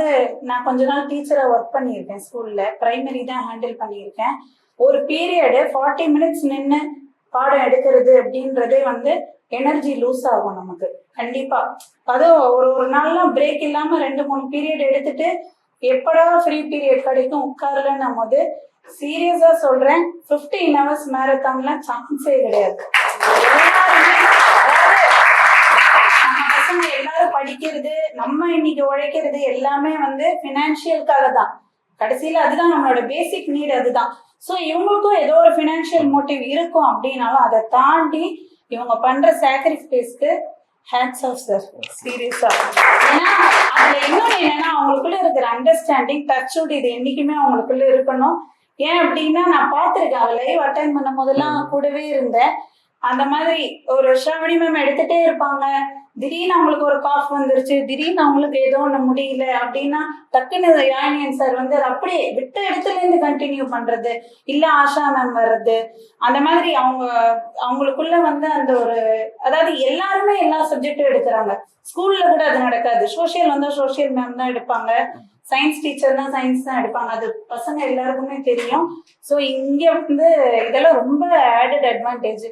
வந்து நான் கொஞ்ச நாள் டீச்சரா ஒர்க் பண்ணியிருக்கேன். ஸ்கூல்ல பிரைமரி தான் ஹேண்டில் பண்ணியிருக்கேன். ஒரு பீரியடு 40 மினிட்ஸ் நின்று பாடம் எடுக்கிறது அப்படின்றதே வந்து எனர்ஜி லூஸ் ஆகும் நமக்கு கண்டிப்பா. அதுவும் ஒரு ஒரு நாள்லாம் பிரேக் இல்லாம 2-3 பீரியட் எடுத்துட்டு எப்படா ஃப்ரீ பீரியட் கிடைக்கும் உட்காரலன்னும் போது சீரியஸா சொல்றேன், 15 ஹவர்ஸ் மேரத்தான்ல சான்ஸே கிடையாது. எல்லாருமே நம்ம பசங்க எல்லாரும் படிக்கிறது, நம்ம இன்னைக்கு உழைக்கிறது எல்லாமே வந்து பினான்சியலுக்காக தான். கடைசியில அதுதான் நம்மளோட பேசிக் நீட் அதுதான். ஸோ இவங்களுக்கும் ஏதோ ஒரு ஃபினான்ஷியல் மோட்டிவ் இருக்கும் அப்படின்னாலும் அதை தாண்டி இவங்க பண்ற சாக்ரிஃபைஸ்க்கு ஹேட்ஸ் ஆஃப் சார், சீரியஸா. ஏன்னா அதுல இன்னொன்று என்னன்னா அவங்களுக்குள்ள இருக்கிற அண்டர்ஸ்டாண்டிங் டச்வுட் இது என்னைக்குமே அவங்களுக்குள்ள இருக்கணும். ஏன் அப்படின்னா நான் பார்த்துருக்கேன், அவ லைவ் அட்டன் பண்ணும் போதெல்லாம் கூடவே இருந்தேன். அந்த மாதிரி ஒரு ஸ்ராவணி மேம் எடுத்துட்டே இருப்பாங்க, திடீர்னு அவங்களுக்கு ஒரு காஃப் வந்துருச்சு, திடீர்னு அவங்களுக்கு ஏதோ ஒண்ணு முடியல அப்படின்னா டக்குன்னு யாழினியன் சார் வந்து அப்படியே விட்ட இடத்துல இருந்து கண்டினியூ பண்றது, இல்ல ஆஷா மேம் வர்றது, அந்த மாதிரி அவங்களுக்குள்ள வந்து அந்த ஒரு, அதாவது எல்லாருமே எல்லா சப்ஜெக்டும் எடுக்கிறாங்க. ஸ்கூல்ல கூட அது நடக்காது. சோசியல் வந்தா சோசியல் மேம் தான் எடுப்பாங்க, சயின்ஸ் டீச்சர் தான் சயின்ஸ் தான் எடுப்பாங்க, அது பசங்க எல்லாருக்குமே தெரியும். ஸோ இங்க வந்து இதெல்லாம் ரொம்ப ஆடட் அட்வான்டேஜ்.